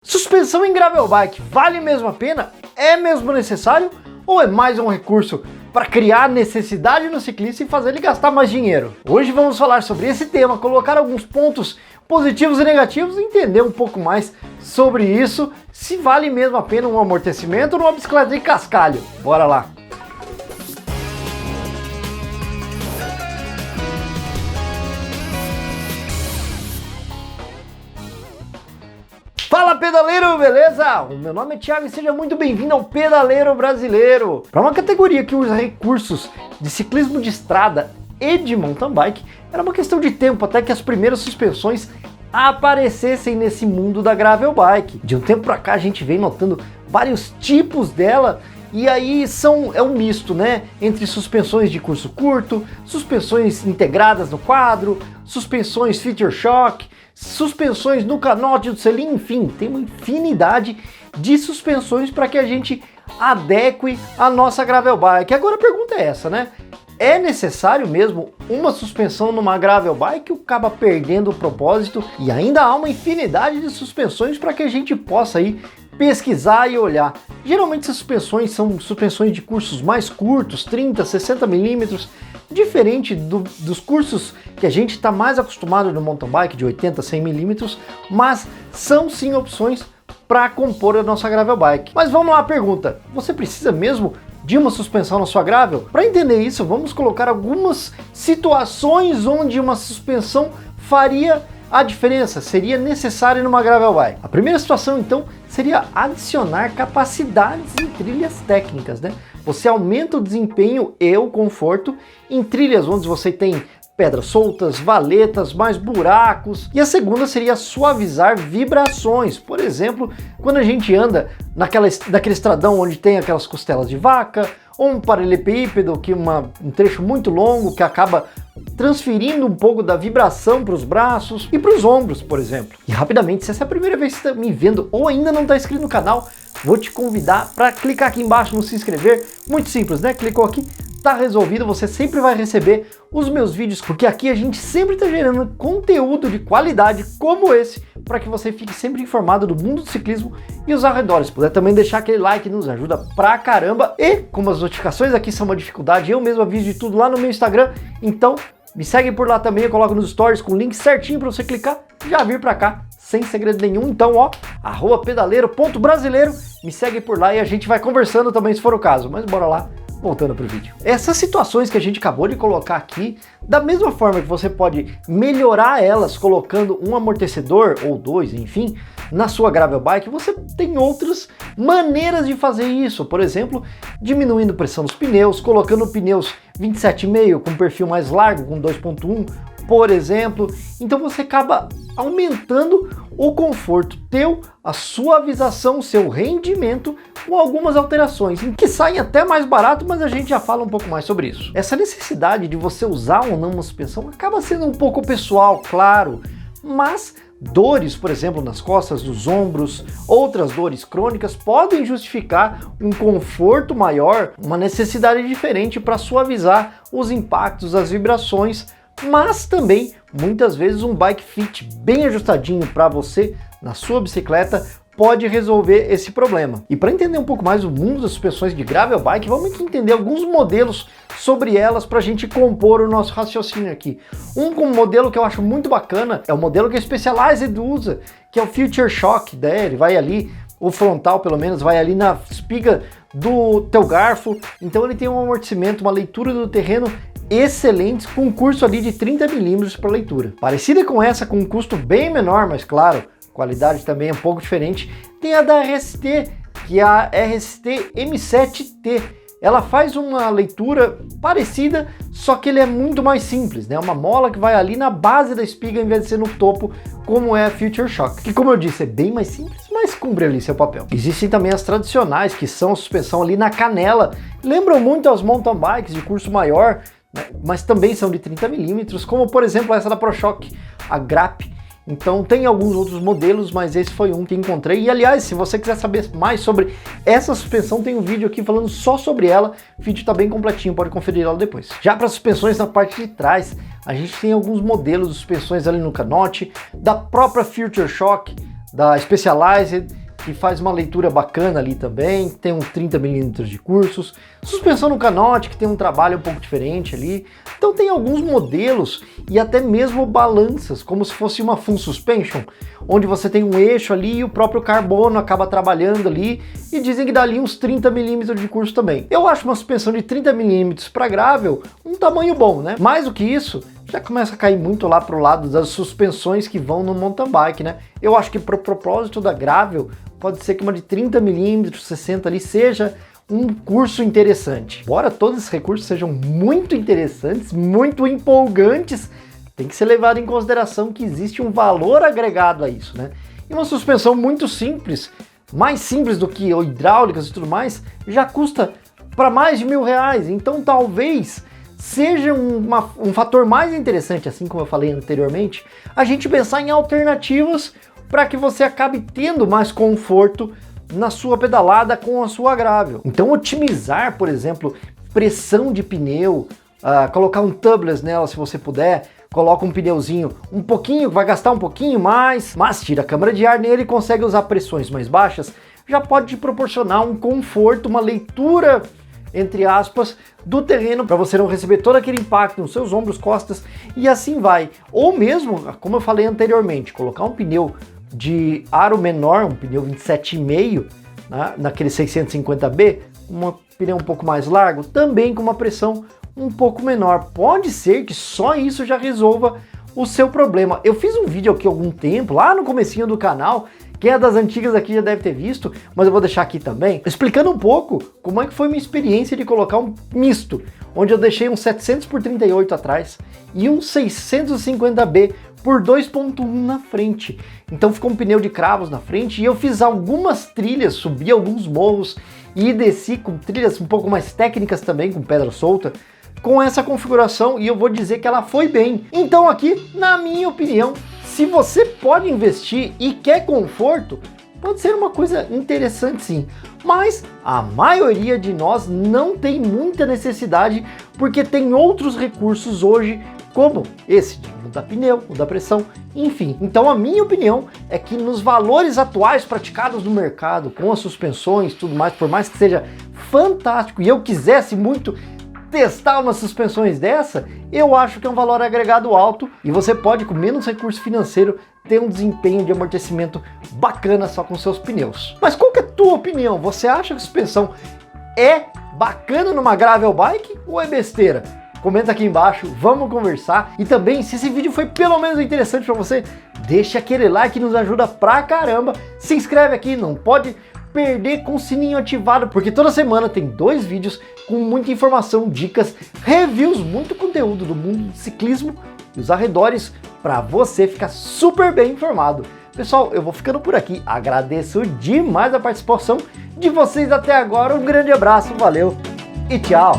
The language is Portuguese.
Suspensão em gravel bike vale mesmo a pena? É mesmo necessário? Ou é mais um recurso para criar necessidade no ciclista e fazer ele gastar mais dinheiro? Hoje vamos falar sobre esse tema, colocar alguns pontos positivos e negativos e entender um pouco mais sobre isso, se vale mesmo a pena um amortecimento ou uma bicicleta de cascalho. Bora lá! Fala pedaleiro, beleza? O meu nome é Thiago e seja muito bem-vindo ao Pedaleiro Brasileiro. Para uma categoria que usa recursos de ciclismo de estrada e de mountain bike, era uma questão de tempo até que as primeiras suspensões aparecessem nesse mundo da gravel bike. De um tempo para cá a gente vem notando vários tipos dela e aí é um misto, né? Entre suspensões de curso curto, suspensões integradas no quadro, suspensões feature shock, suspensões no canote do selim, enfim, tem uma infinidade de suspensões para que a gente adeque a nossa gravel bike. Agora a pergunta é essa, né? É necessário mesmo uma suspensão numa gravel bike ou acaba perdendo o propósito? E ainda há uma infinidade de suspensões para que a gente possa aí pesquisar e olhar. Geralmente essas suspensões são suspensões de cursos mais curtos, 30, 60 milímetros, diferente dos cursos que a gente está mais acostumado no mountain bike, de 80, 100 milímetros, mas são sim opções para compor a nossa gravel bike. Mas vamos lá a pergunta, você precisa mesmo de uma suspensão na sua gravel? Para entender isso, vamos colocar algumas situações onde uma suspensão faria a diferença, seria necessária numa gravel bike. A primeira situação então seria adicionar capacidades em trilhas técnicas, né? Você aumenta o desempenho e o conforto em trilhas onde você tem pedras soltas, valetas, mais buracos. E a segunda seria suavizar vibrações. Por exemplo, quando a gente anda naquele estradão onde tem aquelas costelas de vaca, ou um paralelepípedo, que um trecho muito longo que acaba transferindo um pouco da vibração para os braços e para os ombros, por exemplo. E rapidamente, se essa é a primeira vez que você está me vendo ou ainda não está inscrito no canal, vou te convidar para clicar aqui embaixo no se inscrever. Muito simples, né? Clicou aqui, tá resolvido, você sempre vai receber os meus vídeos, porque aqui a gente sempre está gerando conteúdo de qualidade como esse, para que você fique sempre informado do mundo do ciclismo e os arredores. Se puder também deixar aquele like, nos ajuda pra caramba. E como as notificações aqui são uma dificuldade, eu mesmo aviso de tudo lá no meu Instagram, então me segue por lá também, eu coloco nos stories com o link certinho para você clicar e já vir para cá, sem segredo nenhum. Então ó, @pedaleiro.brasileiro, me segue por lá e a gente vai conversando também se for o caso, mas bora lá. Voltando para o vídeo. Essas situações que a gente acabou de colocar aqui, da mesma forma que você pode melhorar elas colocando um amortecedor ou dois, enfim, na sua gravel bike, você tem outras maneiras de fazer isso. Por exemplo, diminuindo a pressão dos pneus, colocando pneus 27,5 com perfil mais largo, com 2.1, por exemplo. Então você acaba aumentando o conforto teu, a suavização, o seu rendimento com algumas alterações, que saem até mais barato, mas a gente já fala um pouco mais sobre isso. Essa necessidade de você usar ou não uma suspensão acaba sendo um pouco pessoal, claro, mas dores, por exemplo, nas costas, nos ombros, outras dores crônicas podem justificar um conforto maior, uma necessidade diferente para suavizar os impactos, as vibrações, mas também muitas vezes um bike fit bem ajustadinho para você na sua bicicleta pode resolver esse problema. E para entender um pouco mais o mundo das suspensões de gravel bike, vamos entender alguns modelos sobre elas para a gente compor o nosso raciocínio aqui. Um modelo que eu acho muito bacana é o modelo que a Specialized usa, que é o Feature Shock, né? Ele vai ali, o frontal pelo menos, vai ali na espiga do teu garfo, então ele tem um amortecimento, uma leitura do terreno excelentes, com um curso ali de 30 milímetros para leitura. Parecida com essa, com um custo bem menor, mas claro, qualidade também é um pouco diferente, tem a da RST, que é a RST M7T. Ela faz uma leitura parecida, só que ele é muito mais simples, né? Uma mola que vai ali na base da espiga, em vez de ser no topo, como é a Future Shock, que como eu disse, é bem mais simples, mas cumpre ali seu papel. Existem também as tradicionais, que são a suspensão ali na canela, lembram muito as mountain bikes de curso maior, mas também são de 30 milímetros, como por exemplo essa da ProShock, a Grap. Então tem alguns outros modelos, mas esse foi um que encontrei. E aliás, se você quiser saber mais sobre essa suspensão, tem um vídeo aqui falando só sobre ela. O vídeo está bem completinho, pode conferir ela depois. Já para suspensões na parte de trás, a gente tem alguns modelos de suspensões ali no canote, da própria Future Shock, da Specialized, que faz uma leitura bacana ali também, tem uns 30 mm de cursos, suspensão no canote, que tem um trabalho um pouco diferente ali, então tem alguns modelos e até mesmo balanças, como se fosse uma full suspension, onde você tem um eixo ali e o próprio carbono acaba trabalhando ali, e dizem que dá ali uns 30 mm de curso também. Eu acho uma suspensão de 30 mm para gravel um tamanho bom, né? Mais do que isso, já começa a cair muito lá pro lado das suspensões que vão no mountain bike, né? Eu acho que pro propósito da gravel, pode ser que uma de 30 mm, 60 ali, seja um curso interessante. Embora todos esses recursos sejam muito interessantes, muito empolgantes, tem que ser levado em consideração que existe um valor agregado a isso, né? E uma suspensão muito simples, mais simples do que hidráulicas e tudo mais, já custa para mais de R$1.000. Então talvez seja um fator mais interessante, assim como eu falei anteriormente, a gente pensar em alternativas para que você acabe tendo mais conforto na sua pedalada com a sua gravel. Então otimizar, por exemplo, pressão de pneu, colocar um tubeless nela se você puder, coloca um pneuzinho um pouquinho, vai gastar um pouquinho mais, mas tira a câmara de ar nele e consegue usar pressões mais baixas, já pode te proporcionar um conforto, uma leitura, entre aspas, do terreno para você não receber todo aquele impacto nos seus ombros, costas e assim vai. Ou mesmo, como eu falei anteriormente, colocar um pneu de aro menor, um pneu 27,5, né, naquele 650B, um pneu um pouco mais largo, também com uma pressão um pouco menor. Pode ser que só isso já resolva o seu problema. Eu fiz um vídeo aqui há algum tempo, lá no comecinho do canal, quem é das antigas aqui já deve ter visto, mas eu vou deixar aqui também, explicando um pouco como é que foi minha experiência de colocar um misto, onde eu deixei um 700 por 38 atrás e um 650B por 2.1 na frente. Então ficou um pneu de cravos na frente e eu fiz algumas trilhas, subi alguns morros e desci com trilhas um pouco mais técnicas também, com pedra solta, com essa configuração, e eu vou dizer que ela foi bem. Então aqui, na minha opinião, se você pode investir e quer conforto, pode ser uma coisa interessante sim, mas a maioria de nós não tem muita necessidade porque tem outros recursos hoje, como esse de mudar pneu, mudar pressão, enfim. Então a minha opinião é que nos valores atuais praticados no mercado, com as suspensões e tudo mais, por mais que seja fantástico e eu quisesse muito testar umas suspensões dessa, eu acho que é um valor agregado alto e você pode, com menos recurso financeiro, ter um desempenho de amortecimento bacana só com seus pneus. Mas qual que é a tua opinião? Você acha que a suspensão é bacana numa gravel bike ou é besteira? Comenta aqui embaixo, vamos conversar. E também, se esse vídeo foi pelo menos interessante para você, deixa aquele like que nos ajuda pra caramba. Se inscreve aqui, não pode perder com o sininho ativado, porque toda semana tem 2 vídeos com muita informação, dicas, reviews, muito conteúdo do mundo do ciclismo e os arredores para você ficar super bem informado. Pessoal, eu vou ficando por aqui, agradeço demais a participação de vocês até agora, um grande abraço, valeu e tchau!